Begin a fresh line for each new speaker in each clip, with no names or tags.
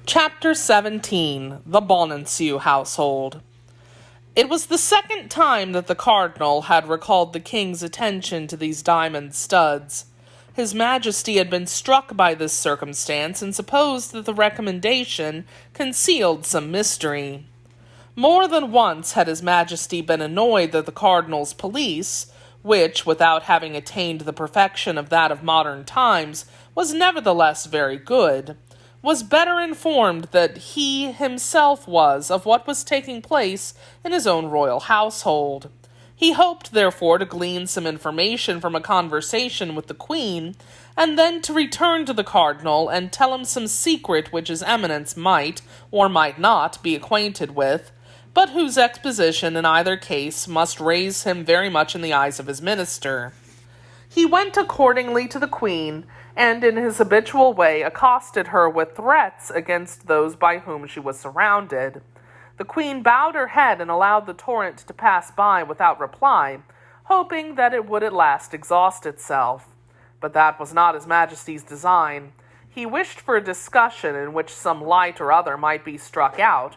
Chapter 17. The Bonancieux Household. It was the second time that the cardinal had recalled the king's attention to these diamond studs. His Majesty had been struck by this circumstance and supposed that the recommendation concealed some mystery. More than once had His Majesty been annoyed that the cardinal's police, which, without having attained the perfection of that of modern times, was nevertheless very good, was better informed than he himself was of what was taking place in his own royal household. He hoped, therefore, to glean some information from a conversation with the Queen, and then to return to the cardinal and tell him some secret which his eminence might, or might not, be acquainted with, but whose exposition in either case must raise him very much in the eyes of his minister. He went accordingly to the Queen, and in his habitual way accosted her with threats against those by whom she was surrounded. The Queen bowed her head and allowed the torrent to pass by without reply, hoping that it would at last exhaust itself. But that was not His Majesty's design. He wished for a discussion in which some light or other might be struck out,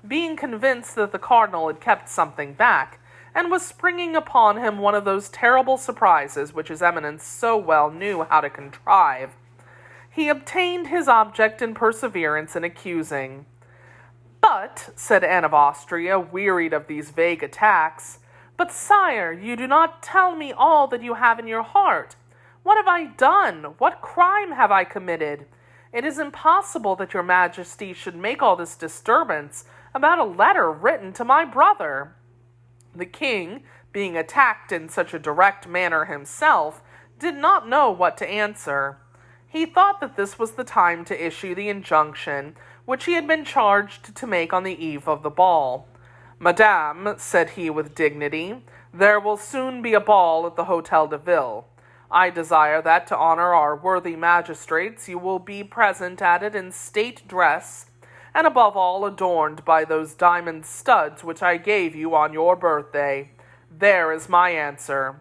being convinced that the cardinal had kept something back, and was springing upon him one of those terrible surprises which his eminence so well knew how to contrive. He obtained his object in perseverance in accusing. "But," said Anne of Austria, wearied of these vague attacks, "but, sire, you do not tell me all that you have in your heart. What have I done? What crime have I committed? It is impossible that your Majesty should make all this disturbance about a letter written to my brother." The king, being attacked in such a direct manner himself, did not know what to answer. He thought that this was the time to issue the injunction which he had been charged to make on the eve of the ball. "Madame," said he with dignity, "there will soon be a ball at the Hôtel de Ville. I desire that to honor our worthy magistrates you will be present at it in state dress, and above all adorned by those diamond studs which I gave you on your birthday. There is my answer."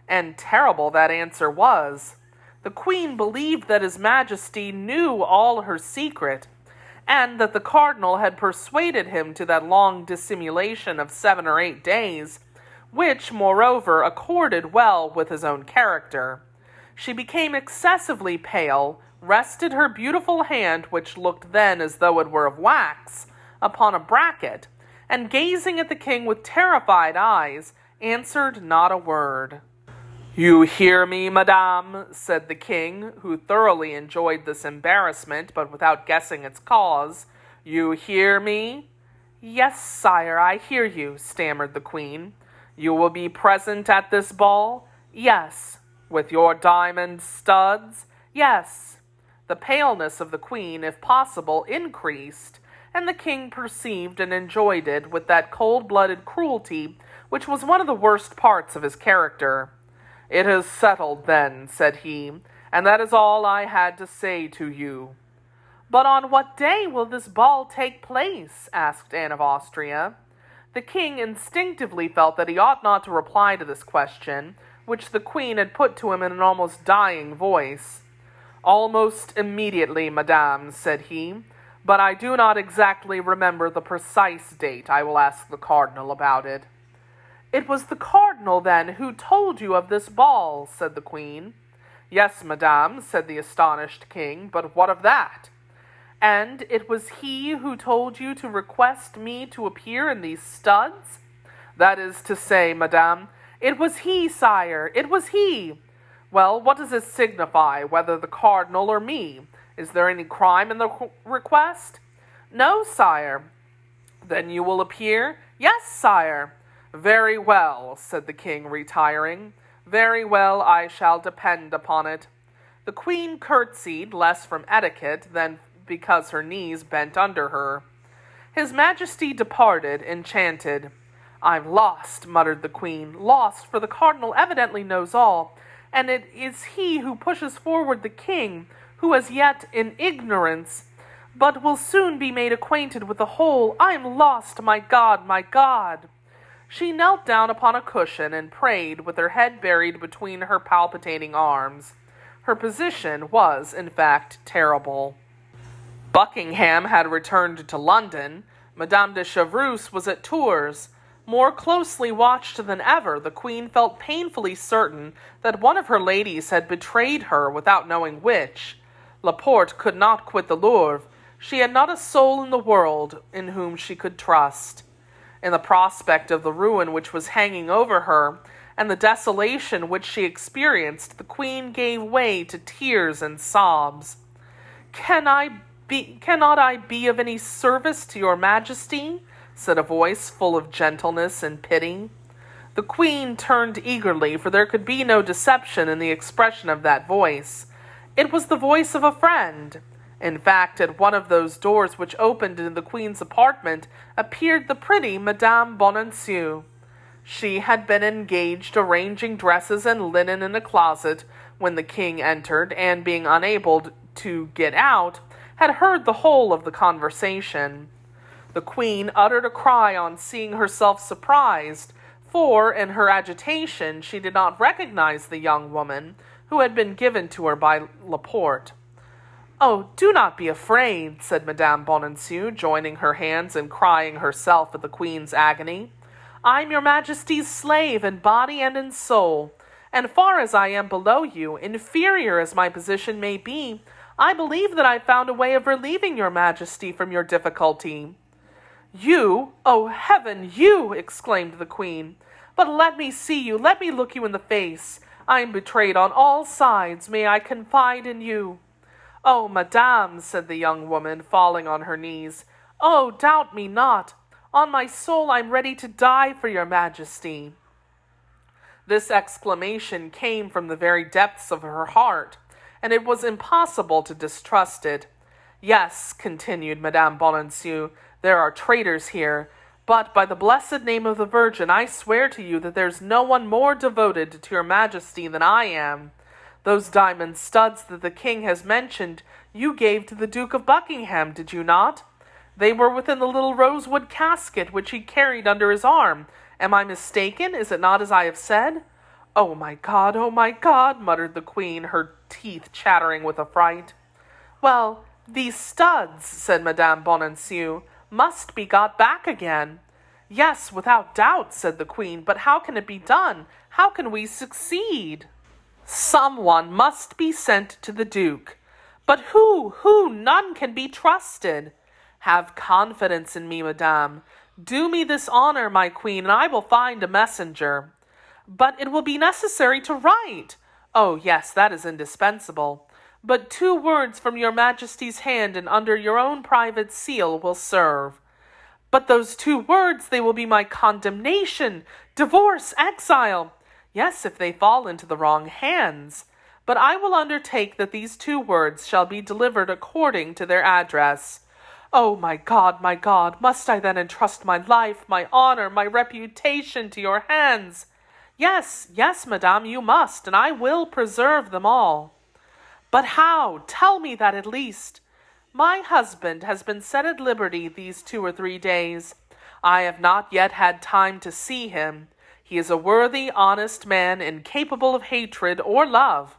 And terrible that answer was. The Queen believed that His Majesty knew all her secret, and that the cardinal had persuaded him to that long dissimulation of 7 or 8 days, which, moreover, accorded well with his own character. She became excessively pale, rested her beautiful hand, which looked then as though it were of wax, upon a bracket, and gazing at the king with terrified eyes, answered not a word. "You hear me, madame?" said the king, who thoroughly enjoyed this embarrassment, but without guessing its cause. "You hear me?" "Yes, sire, I hear you," stammered the queen. "You will be present at this ball?" "Yes." "With your diamond studs?" "Yes." The paleness of the queen, if possible, increased, and the king perceived and enjoyed it with that cold-blooded cruelty which was one of the worst parts of his character. "It is settled, then," said he, "and that is all I had to say to you." "But on what day will this ball take place?" asked Anne of Austria. The king instinctively felt that he ought not to reply to this question, which the queen had put to him in an almost dying voice. "Almost immediately, madame," said he, "but I do not exactly remember the precise date. I will ask the cardinal about it." "It was the cardinal, then, who told you of this ball," said the queen. "Yes, madame," said the astonished king, "but what of that?" "And it was he who told you to request me to appear in these studs?" "That is to say, madame—" "It was he, sire, it was he!" "Well, what does it signify, whether the cardinal or me? Is there any crime in the request?" "No, sire." "Then you will appear?" "Yes, sire." "Very well," said the king, retiring. "Very well, I shall depend upon it." The queen curtsied, less from etiquette than because her knees bent under her. His Majesty departed, enchanted. "I'm lost," muttered the queen, "lost, for the cardinal evidently knows all, and it is he who pushes forward the king, who as yet in ignorance, but will soon be made acquainted with the whole. I am lost, my God, my God!" She knelt down upon a cushion and prayed with her head buried between her palpitating arms. Her position was, in fact, terrible. Buckingham had returned to London. Madame de Chevreuse was at Tours. More closely watched than ever, the Queen felt painfully certain that one of her ladies had betrayed her without knowing which. Laporte could not quit the Louvre. She had not a soul in the world in whom she could trust. In the prospect of the ruin which was hanging over her, and the desolation which she experienced, the Queen gave way to tears and sobs. Cannot I be of any service to your Majesty?" said a voice full of gentleness and pity. The Queen turned eagerly, for there could be no deception in the expression of that voice. It was the voice of a friend. In fact, at one of those doors which opened into the Queen's apartment appeared the pretty Madame Bonancieux. She had been engaged arranging dresses and linen in a closet when the King entered, and being unable to get out, had heard the whole of the conversation. The Queen uttered a cry on seeing herself surprised, for, in her agitation, she did not recognize the young woman who had been given to her by Laporte. "Oh, do not be afraid," said Madame Bonancieux, joining her hands and crying herself at the Queen's agony. "I'm your Majesty's slave in body and in soul, and far as I am below you, inferior as my position may be, I believe that I've found a way of relieving your Majesty from your difficulty." "You? Oh, heaven, you!" exclaimed the Queen. "But let me see you, let me look you in the face. I am betrayed on all sides. May I confide in you?" "Oh, madame," said the young woman, falling on her knees. "Oh, doubt me not. On my soul, I'm ready to die for your Majesty." This exclamation came from the very depths of her heart, and it was impossible to distrust it. "Yes," continued Madame Bonancieux, "there are traitors here, but by the blessed name of the Virgin, I swear to you that there's no one more devoted to your Majesty than I am. Those diamond studs that the King has mentioned you gave to the Duke of Buckingham, did you not? They were within the little rosewood casket which he carried under his arm. Am I mistaken? Is it not as I have said?" "Oh, my God," muttered the Queen, her teeth chattering with affright. "Well, these studs," said Madame Bonancieux, "must be got back again." "Yes, without doubt," said the Queen, "but how can it be done? How can we succeed?" "Someone must be sent to the Duke." "But who? None can be trusted." "Have confidence in me, madame. Do me this honor, my Queen, and I will find a messenger." "But it will be necessary to write." "Oh, yes, that is indispensable. But 2 words from your Majesty's hand and under your own private seal will serve." "But those 2 words, they will be my condemnation, divorce, exile." "Yes, if they fall into the wrong hands. But I will undertake that these 2 words shall be delivered according to their address." "Oh, my God, must I then entrust my life, my honor, my reputation to your hands?" Yes, madame, you must, and I will preserve them all." "But how? Tell me that at least." "My husband has been set at liberty these 2 or 3 days. I have not yet had time to see him. He is a worthy, honest man, incapable of hatred or love.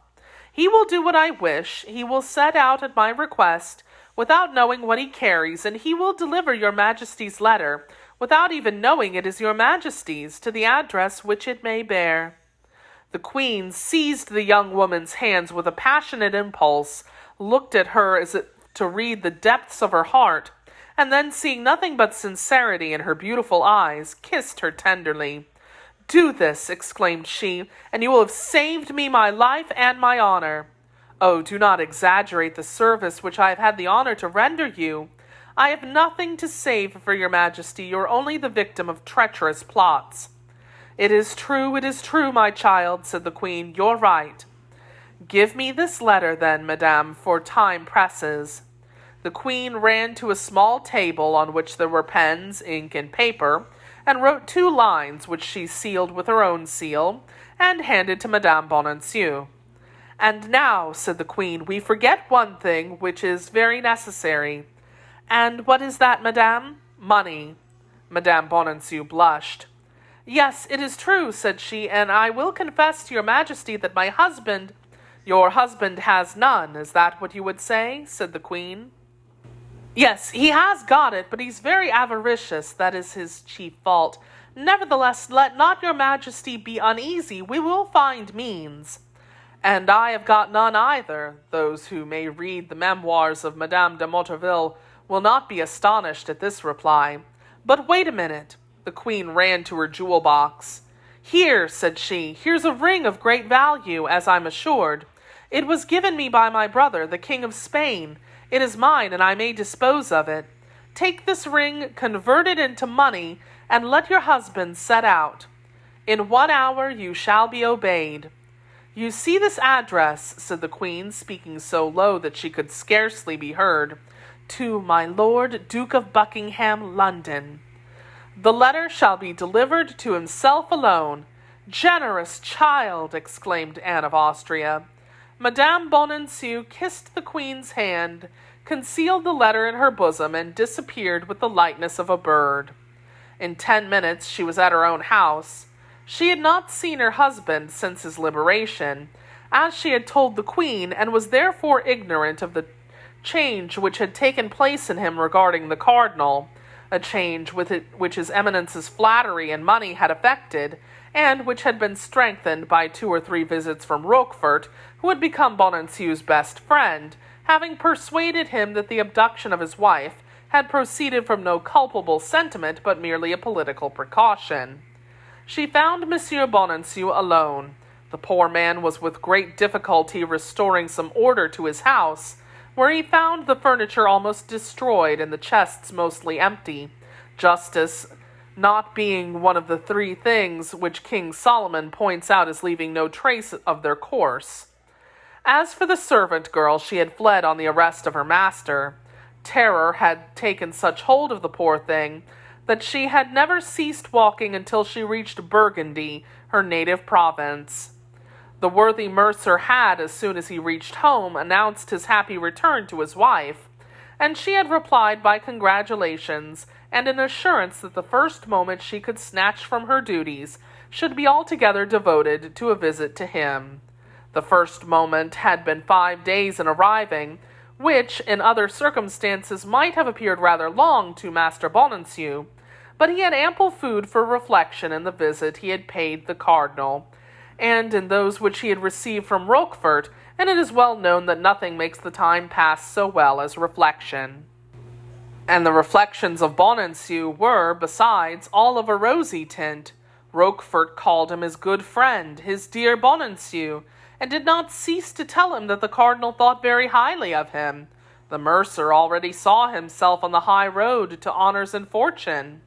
He will do what I wish. He will set out at my request, without knowing what he carries, and he will deliver your Majesty's letter, without even knowing it is your Majesty's, to the address which it may bear." The Queen seized the young woman's hands with a passionate impulse, looked at her as if to read the depths of her heart, and then, seeing nothing but sincerity in her beautiful eyes, kissed her tenderly. "Do this," exclaimed she, "and you will have saved me my life and my honor." "Oh, do not exaggerate the service which I have had the honor to render you. I have nothing to save for your Majesty. You are only the victim of treacherous plots." It is true, my child," said the Queen. "You're right." "Give me this letter, then, madame, for time presses." The Queen ran to a small table on which there were pens, ink, and paper, and wrote 2 lines which she sealed with her own seal, and handed to Madame Bonancieux. "And now," said the Queen, "we forget one thing which is very necessary." "And what is that, madame?" "Money." Madame Bonancieux blushed. "Yes, it is true," said she, "and I will confess to your Majesty that my husband—" "Your husband has none, is that what you would say?" said the Queen. Yes, he has got it, but he's very avaricious. That is his chief fault. Nevertheless, let not your majesty be uneasy. We will find means. And I have got none either. Those who may read the memoirs of Madame de Motteville will not be astonished at this reply. But wait a minute. The queen ran to her jewel box. Here, said she, here's a ring of great value, as I'm assured. It was given me by my brother, the King of Spain. It is mine, and I may dispose of it. Take this ring, convert it into money, and let your husband set out. In 1 hour you shall be obeyed. You see this address, said the queen, speaking so low that she could scarcely be heard. To my Lord Duke of Buckingham, London. The letter shall be delivered to himself alone. Generous child, exclaimed Anne of Austria. Madame Bonancieux kissed the queen's hand, concealed the letter in her bosom, and disappeared with the lightness of a bird. In 10 minutes she was at her own house. She had not seen her husband since his liberation, as she had told the queen, and was therefore ignorant of the change which had taken place in him regarding the cardinal, a change which his eminence's flattery and money had effected, and which had been strengthened by 2 or 3 visits from Rochefort, who had become Bonancieux's best friend, having persuaded him that the abduction of his wife had proceeded from no culpable sentiment but merely a political precaution. She found Monsieur Bonancieux alone. The poor man was with great difficulty restoring some order to his house, where he found the furniture almost destroyed and the chests mostly empty, justice not being one of the 3 things which King Solomon points out as leaving no trace of their course. As for the servant girl, she had fled on the arrest of her master. Terror had taken such hold of the poor thing that she had never ceased walking until she reached Burgundy, her native province. The worthy mercer had, as soon as he reached home, announced his happy return to his wife, and she had replied by congratulations and an assurance that the first moment she could snatch from her duties should be altogether devoted to a visit to him. The first moment had been 5 days in arriving, which, in other circumstances, might have appeared rather long to Master Bonancieux, but he had ample food for reflection in the visit he had paid the cardinal, and in those which he had received from Rochefort, and it is well known that nothing makes the time pass so well as reflection. And the reflections of Bonancieux were, besides, all of a rosy tint. Rochefort called him his good friend, his dear Bonancieux, and did not cease to tell him that the cardinal thought very highly of him. The mercer already saw himself on the high road to honors and fortune.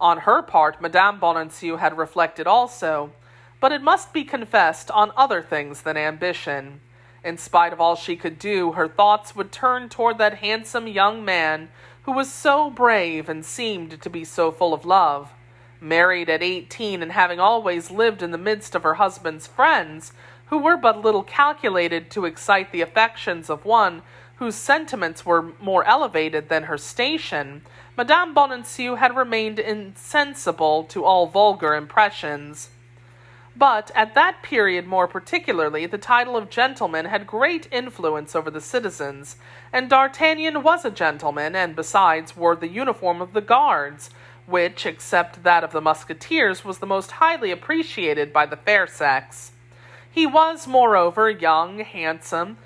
On her part, Madame Bonancieux had reflected also, but it must be confessed on other things than ambition. In spite of all she could do, her thoughts would turn toward that handsome young man who was so brave and seemed to be so full of love. Married at 18 and having always lived in the midst of her husband's friends, who were but little calculated to excite the affections of one whose sentiments were more elevated than her station, Madame Bonancieux had remained insensible to all vulgar impressions. But at that period more particularly, the title of gentleman had great influence over the citizens, and D'Artagnan was a gentleman, and besides wore the uniform of the guards, which, except that of the Musketeers, was the most highly appreciated by the fair sex. He was, moreover, young, handsome,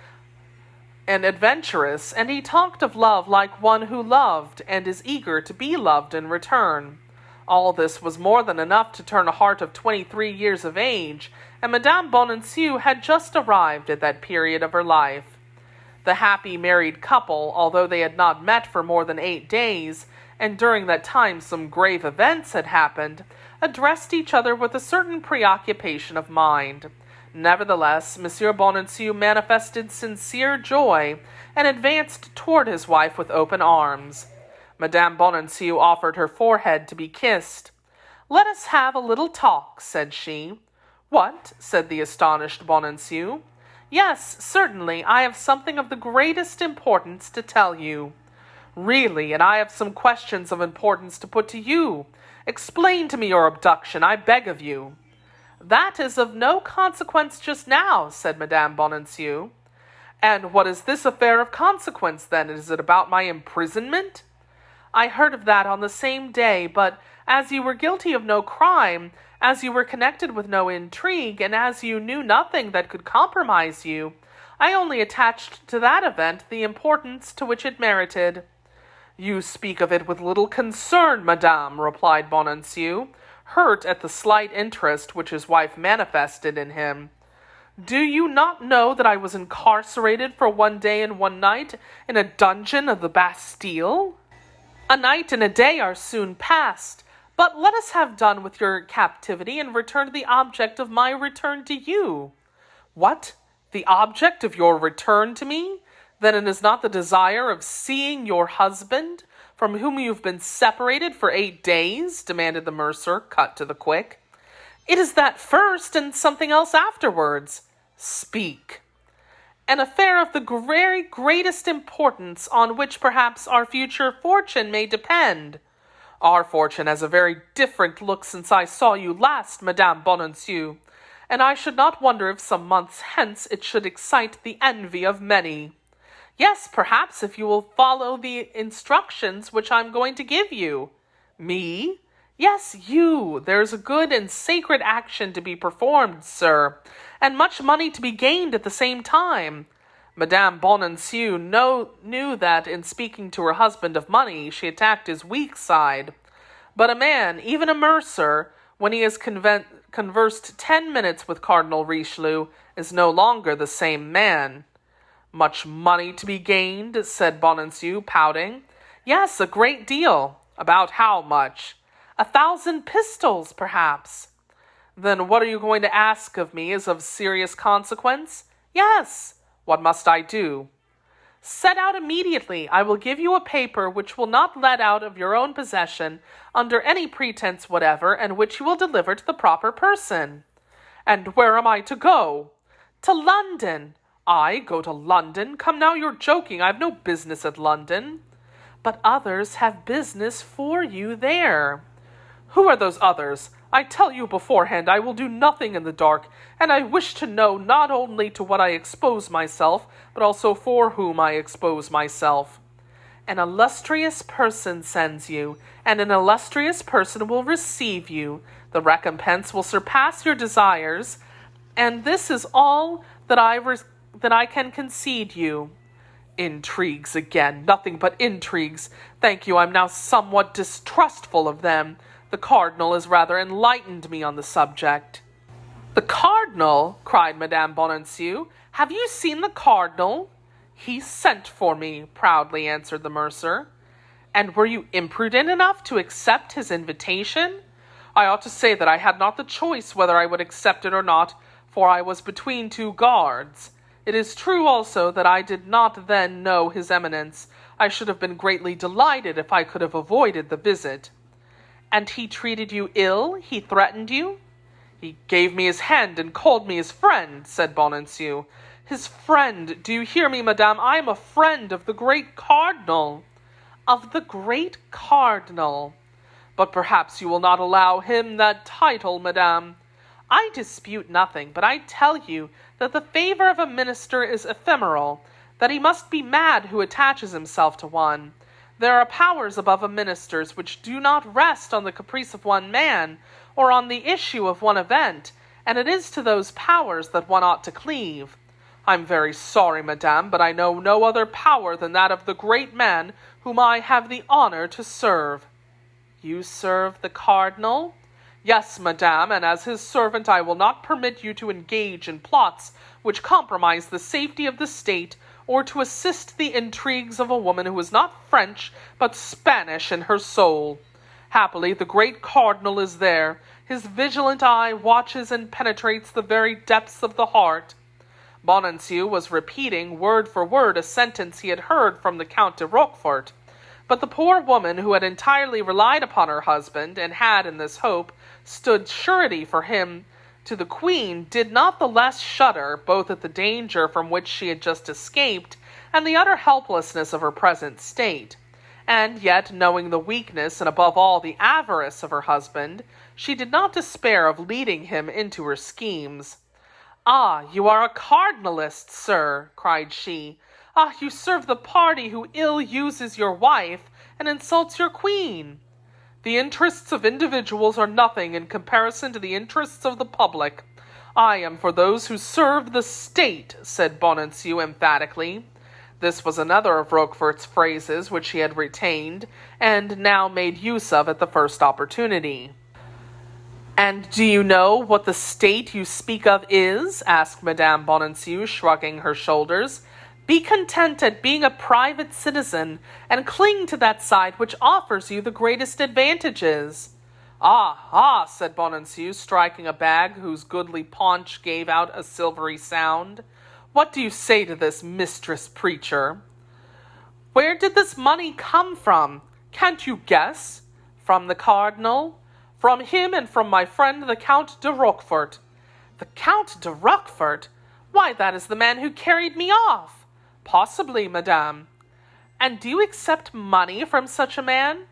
and adventurous, and he talked of love like one who loved, and is eager to be loved in return. All this was more than enough to turn a heart of 23 years of age, and Madame Bonancieux had just arrived at that period of her life. The happy married couple, although they had not met for more than 8 days, and during that time some grave events had happened, addressed each other with a certain preoccupation of mind. Nevertheless, Monsieur Bonancieux manifested sincere joy, and advanced toward his wife with open arms. Madame Bonancieux offered her forehead to be kissed. "Let us have a little talk," said she. "What?" said the astonished Bonancieux. "Yes, certainly, I have something of the greatest importance to tell you." "Really, and I have some questions of importance to put to you. Explain to me your abduction, I beg of you." "That is of no consequence just now," said Madame Bonancieux. And what is this affair of consequence, then? Is it about my imprisonment? I heard of that on the same day, but as you were guilty of no crime, as you were connected with no intrigue, and as you knew nothing that could compromise you, I only attached to that event the importance to which it merited. You speak of it with little concern, madame, replied Bonancieux, hurt at the slight interest which his wife manifested in him. Do you not know that I was incarcerated for 1 day and 1 night in a dungeon of the Bastille? A night and a day are soon past, but let us have done with your captivity and return to the object of my return to you. What? The object of your return to me? Then it is not the desire of seeing your husband, from whom you've been separated for 8 days? Demanded the mercer, cut to the quick. It is that first, and something else afterwards. Speak. An affair of the very greatest importance, on which perhaps our future fortune may depend. Our fortune has a very different look since I saw you last, Madame Bonancieux, and I should not wonder if some months hence it should excite the envy of many. Yes, perhaps, if you will follow the instructions which I'm going to give you. Me? Yes, you. There's a good and sacred action to be performed, sir, and much money to be gained at the same time. Madame Bonancieux knew that in speaking to her husband of money, she attacked his weak side. But a man, even a mercer, when he has conversed 10 minutes with Cardinal Richelieu, is no longer the same man. Much money to be gained, said Bonancieux, pouting. Yes, a great deal. About how much? 1,000 pistols, perhaps. Then what are you going to ask of me is of serious consequence? Yes. What must I do? Set out immediately. I will give you a paper which will not let out of your own possession under any pretense whatever, and which you will deliver to the proper person. And where am I to go? To London. I go to London? Come now, you're joking. I have no business at London. But others have business for you there. Who are those others? I tell you beforehand I will do nothing in the dark, and I wish to know not only to what I expose myself, but also for whom I expose myself. An illustrious person sends you, and an illustrious person will receive you. The recompense will surpass your desires, and this is all that I can concede you. Intrigues again, nothing but intrigues. Thank you, I'm now somewhat distrustful of them. The cardinal has rather enlightened me on the subject. The cardinal? Cried Madame Bonancieux. Have you seen the cardinal? He sent for me, proudly answered the mercer. And were you imprudent enough to accept his invitation? I ought to say that I had not the choice whether I would accept it or not, for I was between 2 guards. It is true also that I did not then know his eminence. I should have been greatly delighted if I could have avoided the visit. And he treated you ill? He threatened you? He gave me his hand and called me his friend, said Bonancieux. His friend! Do you hear me, madame? I am a friend of the great cardinal. Of the great cardinal. But perhaps you will not allow him that title, madame. I dispute nothing, but I tell you that the favor of a minister is ephemeral, that he must be mad who attaches himself to one. There are powers above a minister's which do not rest on the caprice of one man, or on the issue of one event, and it is to those powers that one ought to cleave. I'm very sorry, madame, but I know no other power than that of the great man whom I have the honor to serve. You serve the cardinal? Yes, madame, and as his servant I will not permit you to engage in plots which compromise the safety of the state, or to assist the intrigues of a woman who is not French, but Spanish in her soul. Happily, the great cardinal is there. His vigilant eye watches and penetrates the very depths of the heart. Bonancieux was repeating, word for word, a sentence he had heard from the Count de Roquefort. But the poor woman, who had entirely relied upon her husband, and had, in this hope, stood surety for him to the queen, did not the less shudder, both at the danger from which she had just escaped, and the utter helplessness of her present state. And yet, knowing the weakness, and above all the avarice of her husband, she did not despair of leading him into her schemes. "Ah, you are a cardinalist, sir," cried she. "Ah, you serve the party who ill uses your wife and insults your queen." "The interests of individuals are nothing in comparison to the interests of the public. I am for those who serve the state," said Bonancieux emphatically. This was another of Roquefort's phrases which he had retained, and now made use of at the first opportunity. "And do you know what the state you speak of is?" asked Madame Bonancieux, shrugging her shoulders. "Be content at being a private citizen, and cling to that side which offers you the greatest advantages." "Ah," said Bonancieux, striking a bag whose goodly paunch gave out a silvery sound. "What do you say to this, mistress preacher?" "Where did this money come from? Can't you guess?" "From the cardinal?" "From him and from my friend the Count de Roquefort." "The Count de Roquefort? Why, that is the man who carried me off." "Possibly, madame." "And do you accept money from such a man?"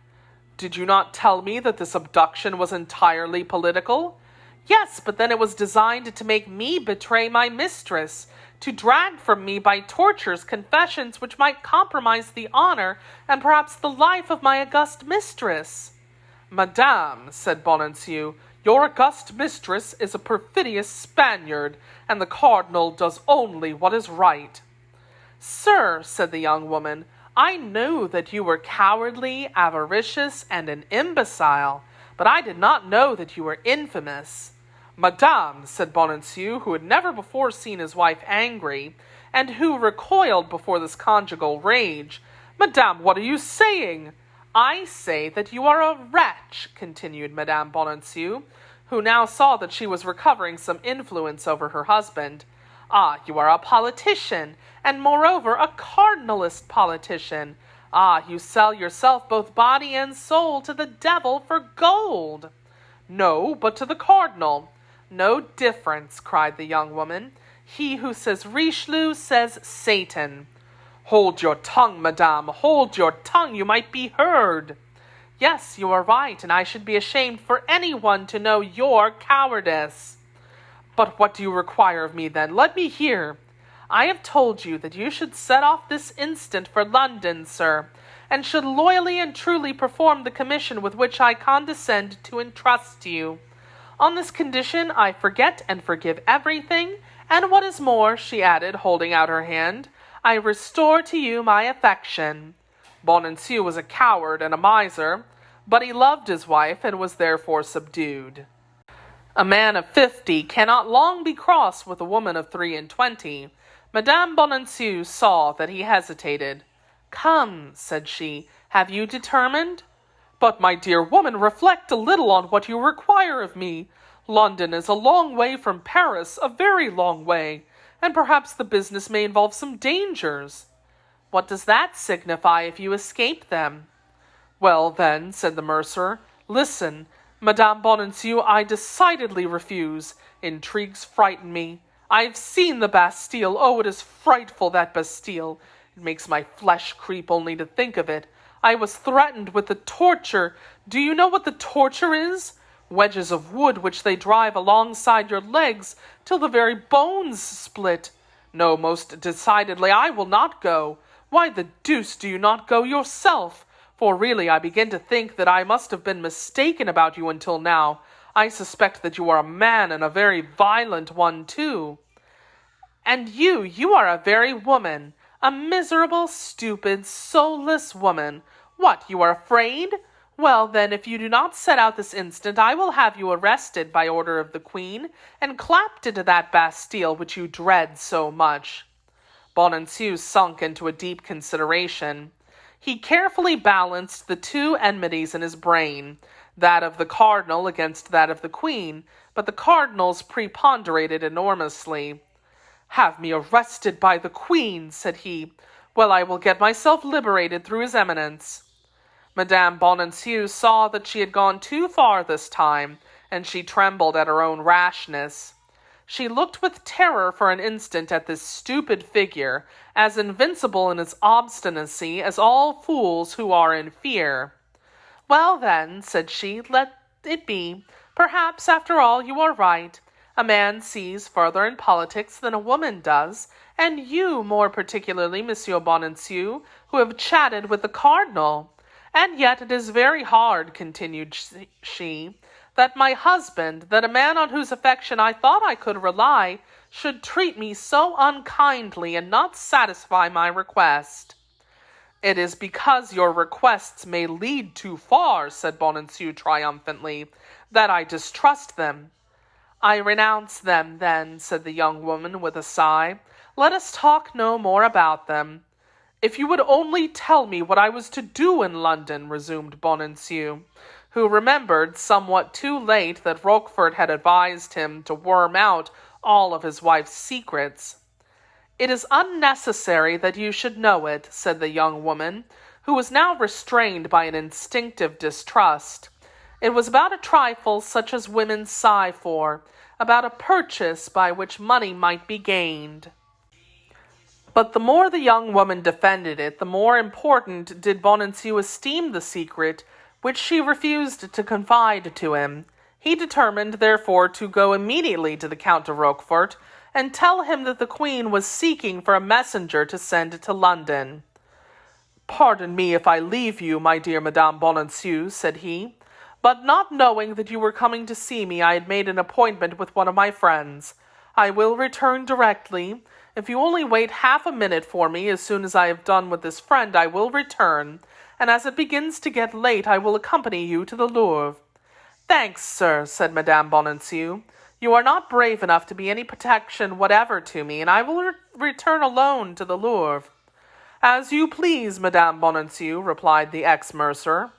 "Did you not tell me that this abduction was entirely political?" "Yes, but then it was designed to make me betray my mistress, to drag from me by tortures confessions which might compromise the honor and perhaps the life of my august mistress." "Madame," said Bonancieux, "your august mistress is a perfidious Spaniard, and the cardinal does only what is right." "Sir," said the young woman, "I knew that you were cowardly, avaricious, and an imbecile, but I did not know that you were infamous." "Madame," said Bonancieux, who had never before seen his wife angry, and who recoiled before this conjugal rage, "Madame, what are you saying?" "I say that you are a wretch," continued Madame Bonancieux, who now saw that she was recovering some influence over her husband. "Ah, you are a politician, and moreover a cardinalist politician. Ah, you sell yourself both body and soul to the devil for gold." "No, but to the cardinal." "No difference," cried the young woman. "He who says Richelieu says Satan." "Hold your tongue, madame, hold your tongue, you might be heard." "Yes, you are right, and I should be ashamed for anyone to know your cowardice." "But what do you require of me, then? Let me hear." "I have told you that you should set off this instant for London, sir, and should loyally and truly perform the commission with which I condescend to entrust you. On this condition I forget and forgive everything, and what is more," she added, holding out her hand, "I restore to you my affection." Bonancieux was a coward and a miser, but he loved his wife and was therefore subdued. A man of 50 cannot long be cross with a woman of 23. Madame Bonancieux saw that he hesitated. "Come," said she, "have you determined?" "But, my dear woman, reflect a little on what you require of me. London is a long way from Paris, a very long way, and perhaps the business may involve some dangers." "What does that signify if you escape them?" "Well, then," said the mercer, "listen. Madame Bonancieux, I decidedly refuse. Intrigues frighten me. I have seen the Bastille. Oh, it is frightful, that Bastille. It makes my flesh creep only to think of it. I was threatened with the torture. Do you know what the torture is? Wedges of wood which they drive alongside your legs till the very bones split. No, most decidedly, I will not go. Why the deuce do you not go yourself? For really I begin to think that I must have been mistaken about you until now. I suspect that you are a man, and a very violent one too." "And you are a very woman, a miserable, stupid, soulless woman. What, you are afraid? Well, then, if you do not set out this instant, I will have you arrested by order of the Queen, and clapped into that Bastille which you dread so much." Bonancieux sunk into a deep consideration. He carefully balanced the two enmities in his brain, that of the cardinal against that of the Queen, but the cardinal's preponderated enormously. "Have me arrested by the Queen," said he. "Well, I will get myself liberated through his eminence." Madame Bonancieux saw that she had gone too far this time, and she trembled at her own rashness. She looked with terror for an instant at this stupid figure, as invincible in its obstinacy as all fools who are in fear. "Well, then," said she, "let it be. Perhaps, after all, you are right. A man sees further in politics than a woman does, and you, more particularly, Monsieur Bonancieux, who have chatted with the cardinal. And yet it is very hard, continued she, that my husband, that a man on whose affection I thought I could rely, should treat me so unkindly and not satisfy my request. It is because your requests may lead too far, said Bonancieux triumphantly, that I distrust them. I renounce them, then, said the young woman with a sigh. Let us talk no more about them. If you would only tell me what I was to do in London, resumed Bonancieux, who remembered somewhat too late that Rochefort had advised him to worm out all of his wife's secrets. It is unnecessary that you should know it, said the young woman, who was now restrained by an instinctive distrust. It was about a trifle such as women sigh for, about a purchase by which money might be gained. But the more the young woman defended it, the more important did Bonancieux esteem the secret which she refused to confide to him. He determined, therefore, to go immediately to the Count de Rochefort and tell him that the Queen was seeking for a messenger to send to London. "Pardon me if I leave you, my dear Madame Bonancieux," said he, "but not knowing that you were coming to see me, I had made an appointment with one of my friends. I will return directly. If you only wait half a minute for me, as soon as I have done with this friend, I will return, and as it begins to get late, I will accompany you to the Louvre." "Thanks, sir," said Madame Bonancieux. "You are not brave enough to be any protection whatever to me, and I will return alone to the Louvre." "As you please, Madame Bonancieux," replied the ex-mercer.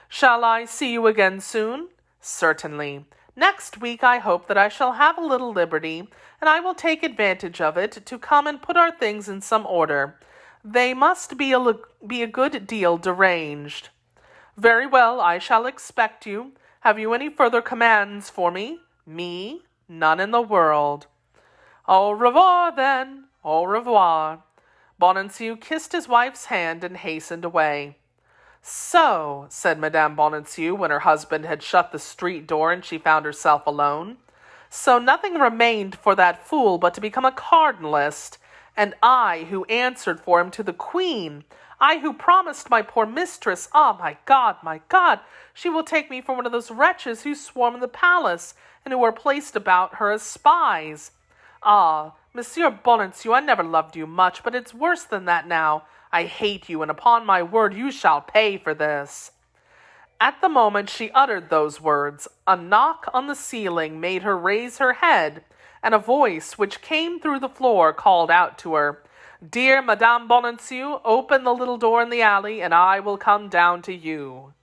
"Shall I see you again soon?" "Certainly. Next week I hope that I shall have a little liberty, and I will take advantage of it to come and put our things in some order. They must be a good deal deranged." "Very well, I shall expect you. Have you any further commands for me?" "Me? None in the world." "Au revoir, then. Au revoir." Bonancieux kissed his wife's hand and hastened away. "So," said Madame Bonancieux, when her husband had shut the street door and she found herself alone, "so nothing remained for that fool but to become a cardinalist, and I who answered for him to the Queen, I who promised my poor mistress, my God, she will take me for one of those wretches who swarm in the palace, and who are placed about her as spies. Monsieur Bonancieux, I never loved you much, but it's worse than that now. I hate you, and upon my word you shall pay for this." At the moment she uttered those words, a knock on the ceiling made her raise her head, and a voice which came through the floor called out to her, "Dear Madame Bonancieux, open the little door in the alley, and I will come down to you."